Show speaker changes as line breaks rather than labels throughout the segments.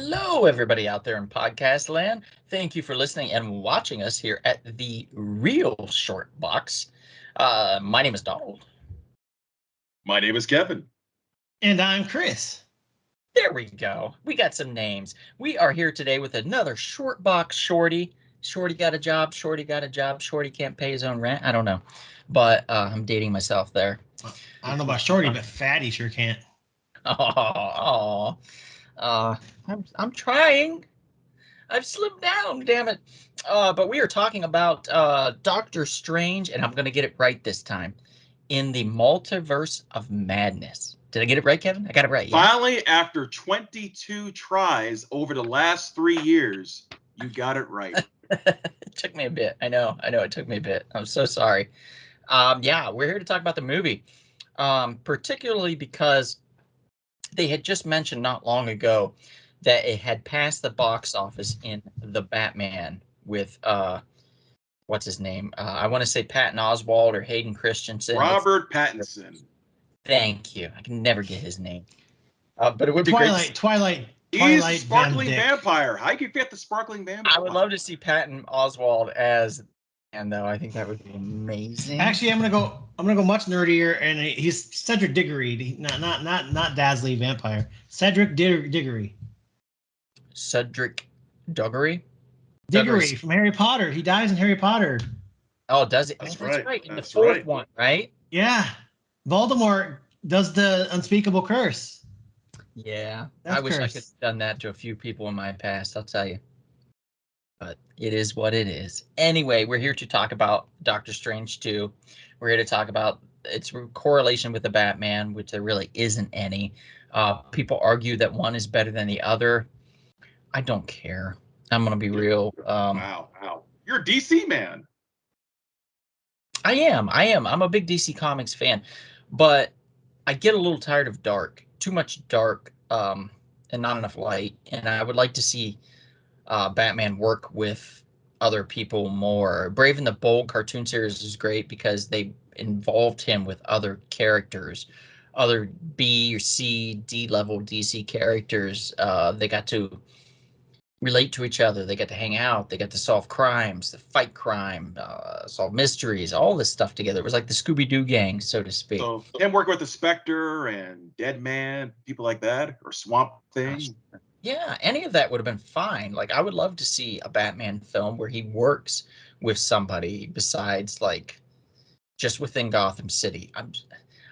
Hello, everybody out there in podcast land. Thank you for listening and watching us here at the Real Short Box. My name is Donald.
My name is Kevin.
And I'm Chris.
There we go. We got some names. We are here today with another Short Box Shortie. Shorty got a job. Shorty got a job. Shorty can't pay his own rent. I don't know. But I'm dating myself there.
I don't know about Shorty, but Fatty sure can't.
Oh, I'm trying. I've slimmed down, damn it. But we are talking about Doctor Strange, and I'm going to get it right this time, in the Multiverse of Madness. Did I get it right, Kevin? I got it right.
Yeah? Finally, after 22 tries over the last 3 years, you got it right.
It took me a bit. I know. It took me a bit. I'm so sorry. Yeah, we're here to talk about the movie, particularly because they had just mentioned not long ago that it had passed the box office in The Batman with, what's his name? I want to say Patton Oswalt or Hayden Christensen.
Robert Pattinson.
Thank you. I can never get his name. But it would be
Twilight.
He's a sparkling vampire. How can you get the sparkling vampire?
I would love to see Patton Oswalt as, and though I think that would be amazing.
Actually, I'm gonna go much nerdier, and he's Cedric Diggory, not Dazzly Vampire. Cedric Diggory.
Cedric Diggory?
Diggory from Harry Potter. He dies in Harry Potter.
Oh, does it?
That's
right.
right.
In the fourth one, right?
Yeah. Voldemort does the unspeakable curse.
Yeah.
That's
I wish I
cursed.
could have done that to a few people in my past, I'll tell you. But it is what it is. Anyway, we're here to talk about Doctor Strange 2. We're here to talk about its correlation with the Batman, which there really isn't any. People argue that one is better than the other. I don't care. I'm going to be real.
Wow. You're a DC man.
I am. I'm a big DC Comics fan. But I get a little tired of dark. Too much dark and not enough light. And I would like to see Batman work with other people more. Brave and the Bold cartoon series is great because they involved him with other characters, other B or C, D level DC characters. They got to relate to each other. They got to hang out. They got to solve crimes, to fight crime, solve mysteries, all this stuff together. It was like the Scooby-Doo gang, so to speak.
So him working with the Spectre and Deadman, people like that, or Swamp Thing.
Gosh. Yeah, any of that would have been fine. Like, I would love to see a Batman film where he works with somebody besides, like, just within Gotham City.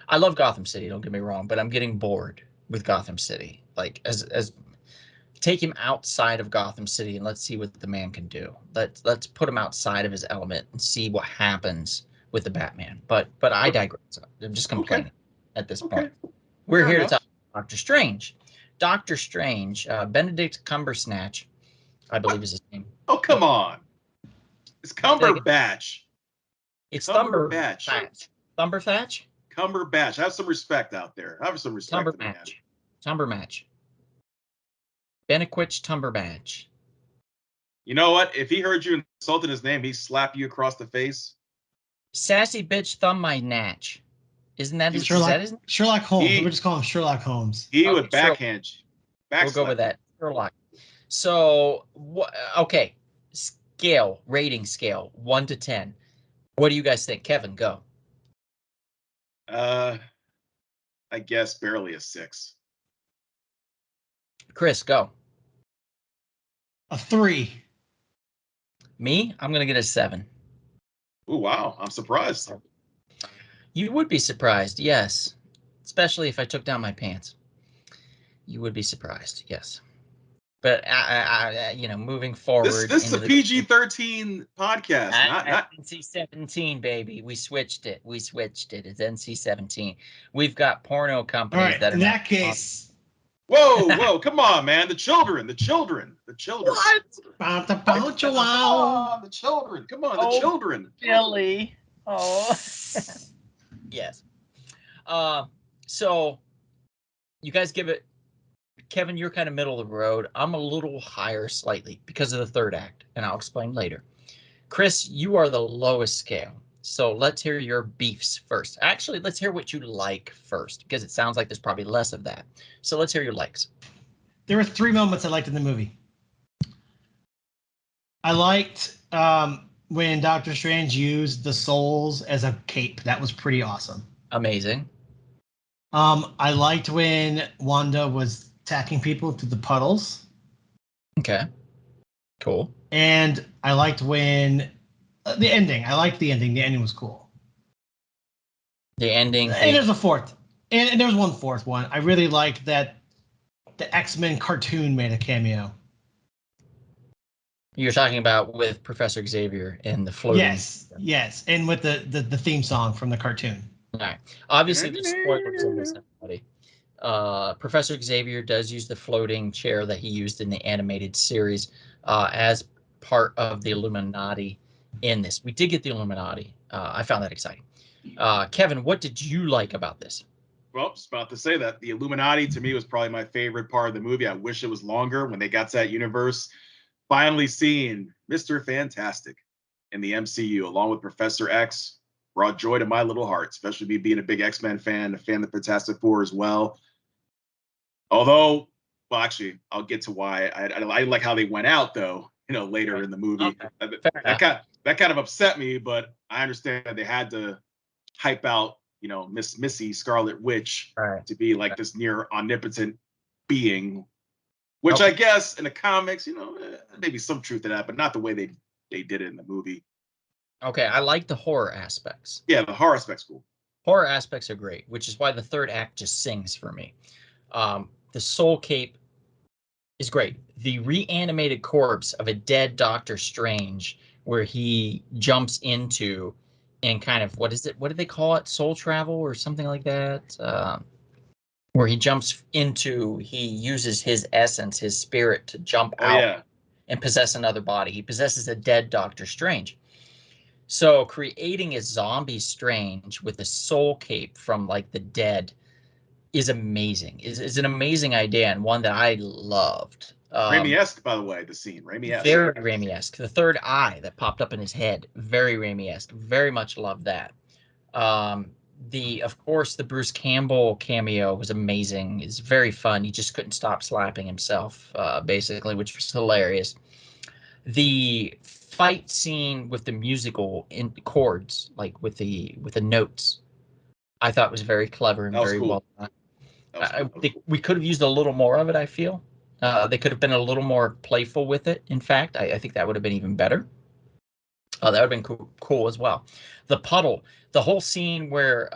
I love Gotham City, don't get me wrong, but I'm getting bored with Gotham City. Like, as take him outside of Gotham City and let's see what the man can do. Let's put him outside of his element and see what happens with the Batman. But I digress. I'm just complaining at this point. We're here to talk about Doctor Strange. Doctor Strange, Benedict Cumberbatch, I believe is his name.
Oh, come on. It's Cumberbatch.
It's
Cumberbatch.
Cumberbatch?
Cumberbatch. Have some respect out there. Have some respect.
Cumberbatch. Benedict Cumberbatch.
You know what? If he heard you insulting his name, he'd slap you across the face.
Sassy bitch thumb my natch. Isn't that his name?
Sherlock Holmes. We just call him Sherlock Holmes.
He would backhand you.
We'll go with that. Sherlock. So, okay. Rating scale, 1 to 10. What do you guys think? Kevin, go.
I guess barely a 6.
Chris, go.
A 3.
Me? I'm going to get a 7.
Oh, wow. I'm surprised.
You would be surprised, yes. Especially if I took down my pants. You would be surprised, yes. But, moving forward.
This is a PG-13 podcast. Not
NC-17, baby. We switched it. It's NC-17. We've got porno companies that are.
In that case.
Whoa, come on, man. The children.
What?
The children. Come on, the children.
Billy. Oh. Yes. So you guys give it, Kevin, you're kind of middle of the road. I'm a little higher slightly because of the third act, and I'll explain later. Chris, you are the lowest scale. So let's hear your beefs first. Actually, let's hear what you like first, because it sounds like there's probably less of that. So let's hear your likes.
there were 3 moments I liked in the movie. I liked when Doctor Strange used the souls as a cape. That was pretty awesome.
Amazing.
I liked when Wanda was attacking people through the puddles.
Okay. Cool.
And I liked when the ending. I liked the ending. The ending was cool.
The ending.
And there's a fourth. And there's one fourth one. I really liked that the X-Men cartoon made a cameo.
You're talking about with Professor Xavier and the floating.
Yes. And with the theme song from the cartoon.
All right. Obviously, there's spoilers in this, everybody. Professor Xavier does use the floating chair that he used in the animated series as part of the Illuminati in this. We did get the Illuminati. I found that exciting. Kevin, what did you like about this?
Well, I was about to say that the Illuminati to me was probably my favorite part of the movie. I wish it was longer when they got to that universe. Finally seeing Mr. Fantastic in the MCU along with Professor X brought joy to my little heart, especially me being a big X-Men fan, a fan of the Fantastic Four as well. Although, well, actually, I'll get to why I like how they went out, though. Later in the movie,
Okay.
that kind of upset me, but I understand that they had to hype out, Miss Missy Scarlet Witch to be like this near omnipotent being, which I guess in the comics, maybe some truth to that, but not the way they did it in the movie.
Okay, I like the horror aspects.
Yeah, the horror aspect's cool.
Horror aspects are great, which is why the third act just sings for me. The Soul Cape is great. The reanimated corpse of a dead Doctor Strange, where he jumps into and kind of, what is it? What do they call it? Soul travel or something like that? Where he jumps into, he uses his essence, his spirit to jump out and possess another body. He possesses a dead Doctor Strange. So creating a zombie Strange with a soul cape from like the dead is amazing. Is an amazing idea and one that I loved.
Raimi-esque, by the way, the scene. Raimi-esque.
Very Raimi-esque. The third eye that popped up in his head, very Raimi-esque. Very much loved that. Of course, the Bruce Campbell cameo was amazing. It's very fun. He just couldn't stop slapping himself, basically, which was hilarious. The fight scene with the musical in chords, like with the notes, I thought was very clever and very well done. I think we could have used a little more of it, I feel. They could have been a little more playful with it. In fact, I think that would have been even better. That would have been cool as well. The puddle, the whole scene where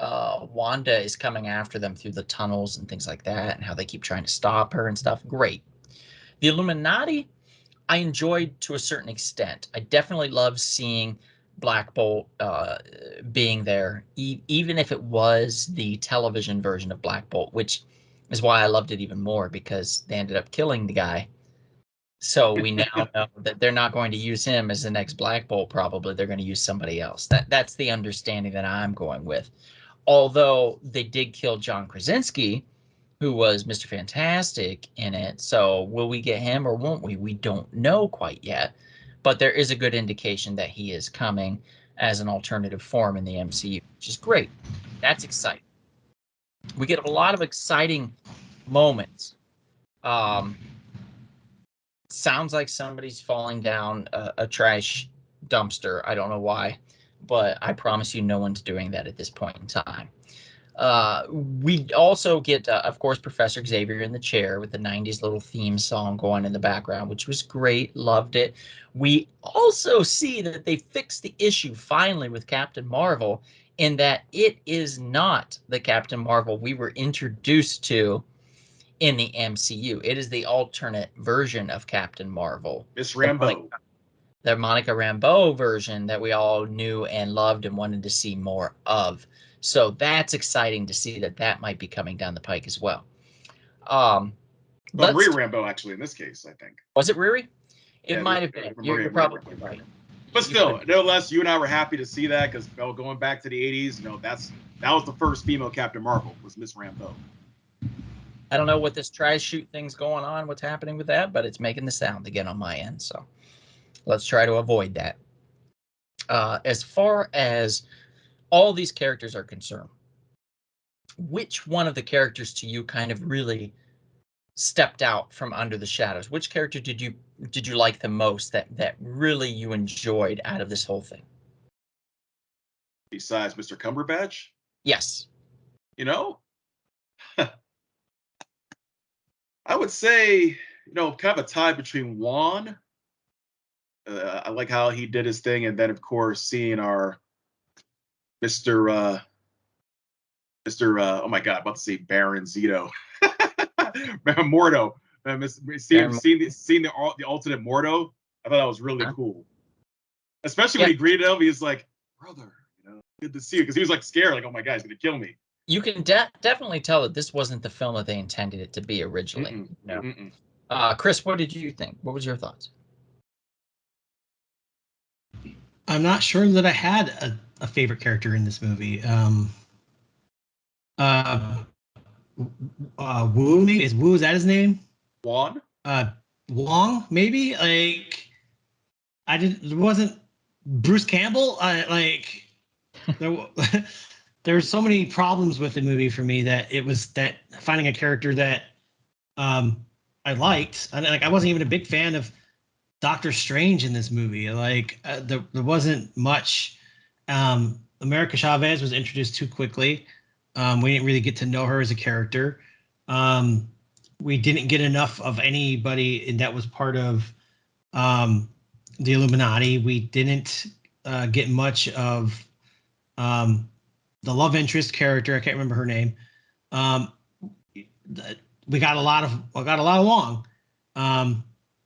Wanda is coming after them through the tunnels and things like that, and how they keep trying to stop her and stuff. Great. The Illuminati, I enjoyed to a certain extent. I definitely love seeing Black Bolt being there, even if it was the television version of Black Bolt, which is why I loved it even more, because they ended up killing the guy. So we now know that they're not going to use him as the next Black Bolt. Probably they're going to use somebody else. That's the understanding that I'm going with. Although they did kill John Krasinski, who was Mr. Fantastic in it. So will we get him or won't we? We don't know quite yet. But there is a good indication that he is coming as an alternative form in the MCU, which is great. That's exciting. We get a lot of exciting moments. Sounds like somebody's falling down a trash dumpster. I don't know why, but I promise you no one's doing that at this point in time. We also get, of course, Professor Xavier in the chair with the 90s little theme song going in the background, which was great. Loved it. We also see that they fixed the issue finally with Captain Marvel, in that it is not the Captain Marvel we were introduced to in the MCU. It is the alternate version of Captain Marvel.
Miss Rambeau.
The Monica Rambeau version that we all knew and loved and wanted to see more of. So that's exciting to see that might be coming down the pike as well.
Marie Rambeau, actually, in this case, I think.
Was it Riri? It might have been. You're probably right.
But still, no less, you and I were happy to see that, because going back to the 80s, that was the first female Captain Marvel, was Miss Rambeau.
I don't know what this try shoot thing's going on, what's happening with that, but it's making the sound again on my end. So let's try to avoid that. As far as all these characters are concerned, which one of the characters to you kind of really stepped out from under the shadows? Which character did you like the most that really you enjoyed out of this whole thing?
Besides Mr. Cumberbatch,
Yes.
you know, I would say, kind of a tie between Juan. I like how he did his thing, and then of course seeing our Mr. Oh my God, I'm about to say Baron Zito, Mordo. Seeing the alternate Mordo, I thought that was really cool. Especially when he greeted him, he's like, "Brother, good to see you," because he was like scared, like, "Oh my God, he's gonna kill me."
You can definitely tell that this wasn't the film that they intended it to be originally. No. Chris, what did you think? What was your thoughts?
I'm not sure that I had a favorite character in this movie. Wu, maybe is Wu, is that his name?
Juan?
Wong, maybe? Like, there wasn't Bruce Campbell. There there were so many problems with the movie for me that it was that finding a character that I liked. And like, I wasn't even a big fan of Doctor Strange in this movie. Like, there wasn't much. America Chavez was introduced too quickly. We didn't really get to know her as a character. We didn't get enough of anybody that was part of the Illuminati. We didn't get much of the love interest character. I can't remember her name. We got a lot of Wong,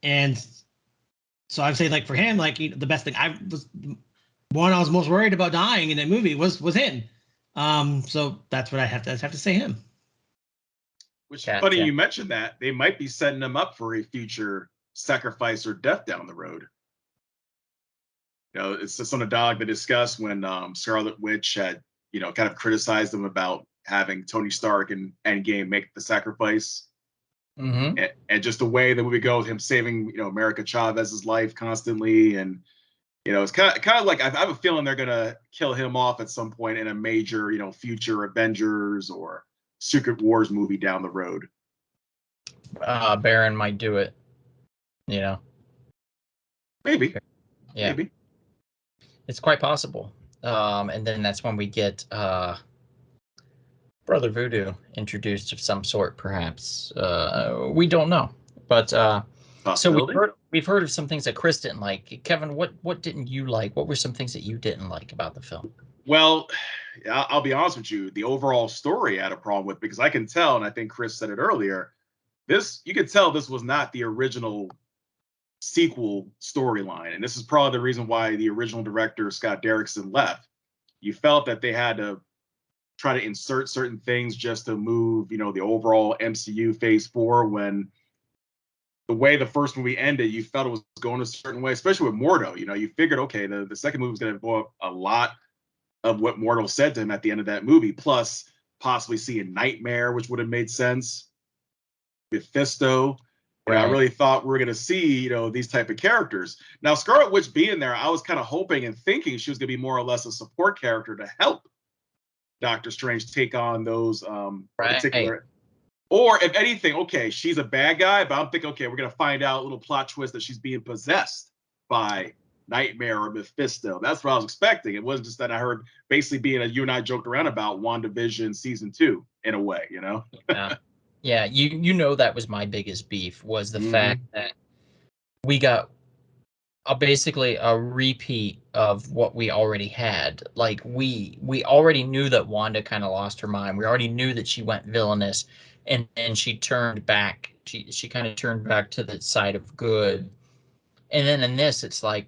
and so I'd say, like, for him, like, the best thing I was most worried about dying in that movie was him. So that's what I have to say, him.
Which is funny you mentioned that. They might be setting him up for a future sacrifice or death down the road. It's just on a dog they discussed when Scarlet Witch had, kind of criticized them about having Tony Stark in Endgame make the sacrifice.
Mm-hmm.
And just the way the movie goes, him saving, America Chavez's life constantly. And, it's kind of like, I have a feeling they're going to kill him off at some point in a major, future Avengers or Secret Wars movie down the road.
Baron might do it,
Maybe.
Yeah. Maybe. It's quite possible. And then that's when we get Brother Voodoo introduced of some sort, perhaps. We don't know. But so we've heard of some things that Chris didn't like. Kevin, what didn't you like? What were some things that you didn't like about the film?
Well, I'll be honest with you. The overall story I had a problem with, because I can tell, and I think Chris said it earlier, you could tell this was not the original sequel storyline. And this is probably the reason why the original director, Scott Derrickson, left. You felt that they had to try to insert certain things just to move, the overall MCU phase 4, when the way the first movie ended, you felt it was going a certain way, especially with Mordo. You figured, okay, the second movie was going to blow up a lot of what Mordo said to him at the end of that movie, plus possibly seeing Nightmare, which would have made sense. Mephisto. Right. I really thought we were going to see, these type of characters. Now, Scarlet Witch being there, I was kind of hoping and thinking she was going to be more or less a support character to help Doctor Strange take on those particular. Or if anything, okay, she's a bad guy, but I'm thinking, okay, we're going to find out a little plot twist that she's being possessed by Nightmare or Mephisto. That's what I was expecting. It wasn't just that I heard basically being you and I joked around about WandaVision season 2 in a way,
Yeah. Yeah, that was my biggest beef, was the fact that we got basically a repeat of what we already had. Like, we already knew that Wanda kind of lost her mind. We already knew that she went villainous, and then she turned back. She kind of turned back to the side of good. And then in this, it's like,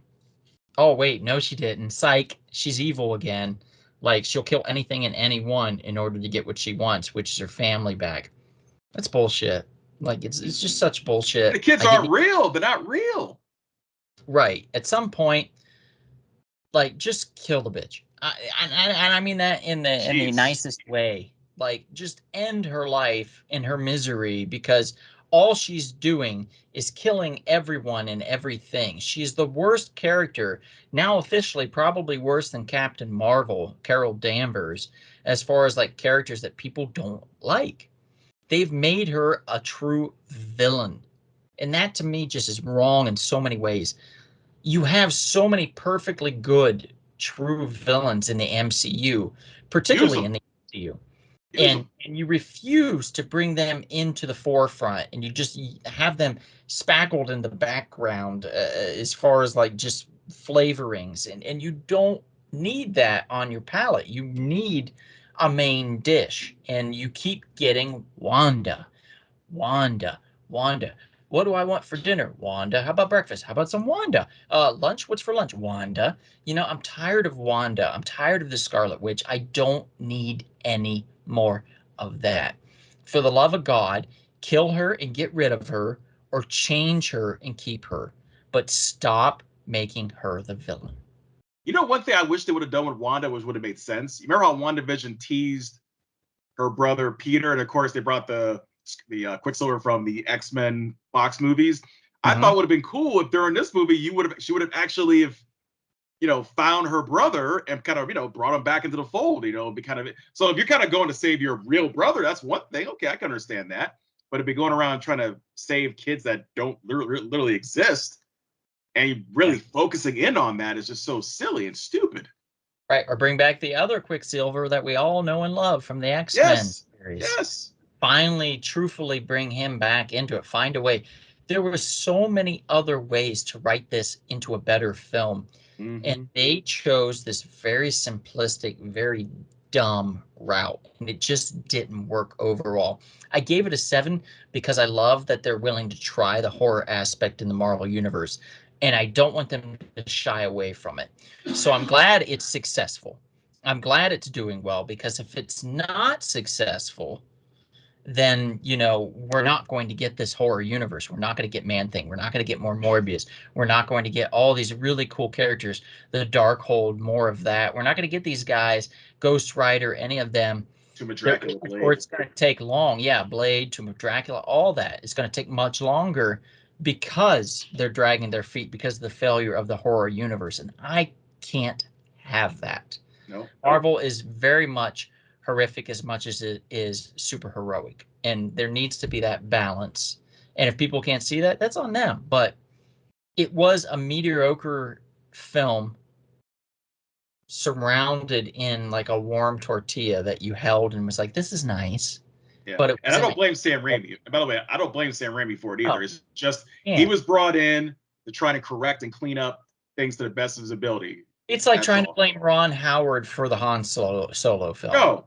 oh wait, no, she didn't. Psych, she's evil again. Like, she'll kill anything and anyone in order to get what she wants, which is her family back. That's bullshit. Like, it's just such bullshit.
The kids aren't real. They're not real.
Right. At some point, like, just kill the bitch. And I mean that in the nicest way. Like, just end her life in her misery, because all she's doing is killing everyone and everything. She's the worst character, now officially probably worse than Captain Marvel, Carol Danvers, as far as, like, characters that people don't like. They've made her a true villain. And that to me just is wrong in so many ways. You have so many perfectly good true villains in the MCU,
Use
particularly in
them.
the MCU.
Use them.
And you refuse to bring them into the forefront, and you just have them spackled in the background as far as like just flavorings, and you don't need that on your palate. You need a main dish, and you keep getting Wanda, Wanda, Wanda. What do I want for dinner? Wanda. How about breakfast? How about some Wanda? Lunch? What's for lunch? Wanda. I'm tired of Wanda. I'm tired of the Scarlet Witch. I don't need any more of that. For the love of God, kill her and get rid of her, or change her and keep her. But stop making her the villain.
One thing I wish they would have done with Wanda would have made sense. You remember how WandaVision teased her brother Peter, and of course they brought the Quicksilver from the X-Men Fox movies. I thought it would have been cool if during this movie she would have actually found her brother and kind of brought him back into the fold. Be kind of so if you're kind of going to save your real brother, that's one thing. Okay, I can understand that. But if you're going around trying to save kids that don't literally exist, and really focusing in on that is just so silly and stupid.
Right, or bring back the other Quicksilver that we all know and love from the X-Men series.
Yes.
Finally, truthfully bring him back into it. Find a way. There were so many other ways to write this into a better film. And they chose this very simplistic, very dumb route. And it just didn't work overall. I gave it a 7 because I love that they're willing to try the horror aspect in the Marvel Universe. And I don't want them to shy away from it. So I'm glad it's successful. I'm glad it's doing well, because if it's not successful, then we're not going to get this horror universe. We're not going to get Man-Thing. We're not going to get more Morbius. We're not going to get all these really cool characters. The Darkhold, more of that. We're not going to get these guys, Ghost Rider, any of them.
Tomb of Dracula, Blade.
Or it's going to take long. Yeah, Blade, Tomb of Dracula, all that. It's going to take much longer because they're dragging their feet because of the failure of the horror universe. And I can't have that.
No.
Marvel is very much horrific as much as it is super heroic, and there needs to be that balance. And if people can't see that, that's on them. But it was a mediocre film surrounded in like a warm tortilla that you held and was like, this is nice.
Yeah.
But
and I don't blame Sam Raimi. By the way, I don't blame Sam Raimi for it either.
Oh,
it's just he was brought in to try to correct and clean up things to the best of his ability.
It's like trying to blame Ron Howard for the Han Solo film.
No.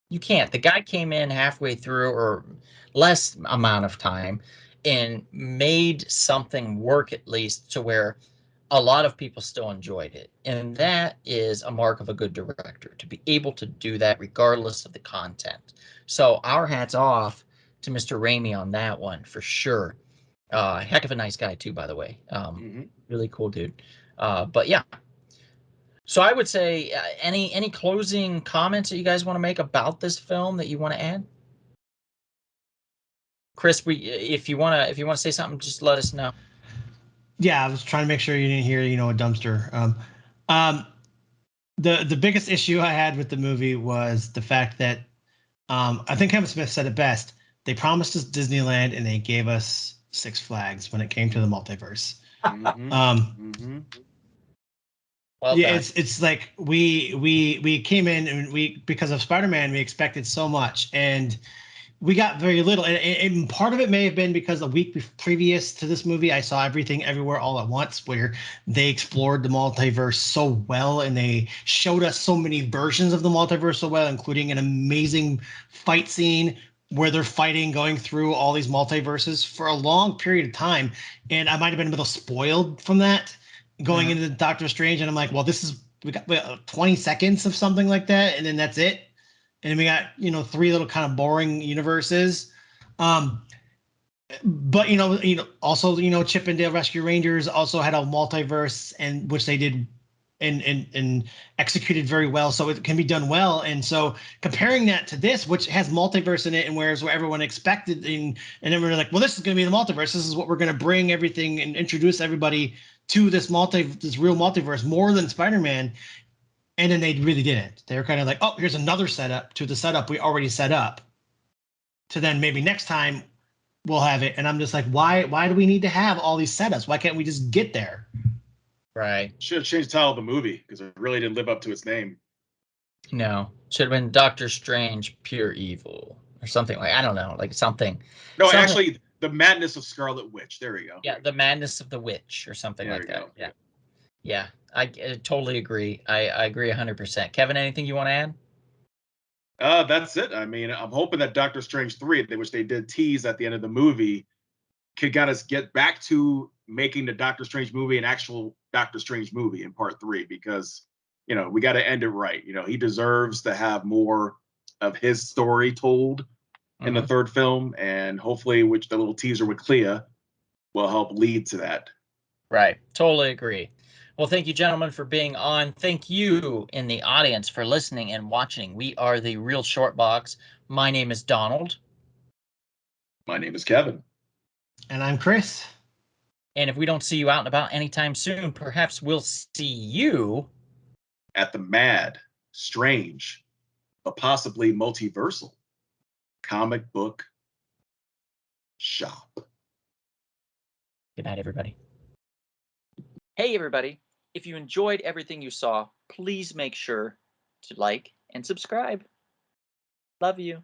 You can't. The guy came in halfway through or less amount of time and made something work, at least to where a lot of people still enjoyed it. And that is a mark of a good director, to be able to do that regardless of the content. So our hats off to Mr. Raimi on that one for sure. Heck of a nice guy too, by the way. Really cool dude. But yeah. So I would say, any closing comments that you guys want to make about this film that you want to add? Chris, if you want to say something, just let us know.
Yeah, I was trying to make sure you didn't hear, a dumpster. The biggest issue I had with the movie was the fact that I think Kevin Smith said it best. They promised us Disneyland and they gave us Six Flags when it came to the multiverse. Well, yeah, it's like we came in and because of Spider-Man we expected so much and we got very little, and part of it may have been because a week previous to this movie I saw Everything Everywhere All at Once, where they explored the multiverse so well and they showed us so many versions of the multiverse so well, including an amazing fight scene where they're fighting, going through all these multiverses for a long period of time, and I might have been a little spoiled from that going into Doctor Strange, and I'm like, well, we got 20 seconds of something like that, and then that's it. And we got, 3 little kind of boring universes. But also, Chip and Dale Rescue Rangers also had a multiverse, and which they did and executed very well, so it can be done well. And so comparing that to this, which has multiverse in it, and where everyone expected, and everyone like, well, this is going to be the multiverse. This is what we're going to bring everything and introduce everybody to this real multiverse more than Spider-Man. And then they really didn't. They were kind of like, oh, here's another setup to the setup we already set up. to then maybe next time we'll have it. And I'm just like, why do we need to have all these setups? Why can't we just get there?
Right.
Should have changed the title of the movie because it really didn't live up to its name.
No, should have been Doctor Strange, Pure Evil, or something like, I don't know, like something.
No,
something,
actually, The Madness of Scarlet Witch. There we go.
Yeah, The Madness of the Witch, or something
There
like
we
that.
go.
Yeah, yeah, I totally agree. I agree 100%. Kevin, anything you want to add?
That's it. I mean, I'm hoping that Doctor Strange 3, which they did tease at the end of the movie, could get us get back to making the Doctor Strange movie an actual Doctor Strange movie in part 3, because we got to end it right. He deserves to have more of his story told in the third film, and hopefully, which the little teaser with Clea will help lead to that.
Right. Totally agree. Well, thank you, gentlemen, for being on. Thank you in the audience for listening and watching. We are the Real Short Box. My name is Donald.
My name is Kevin.
And I'm Chris.
And if we don't see you out and about anytime soon, perhaps we'll see you
at the mad, strange, but possibly multiversal comic book shop.
Good night, everybody. Hey, everybody. If you enjoyed everything you saw, please make sure to like and subscribe. Love you.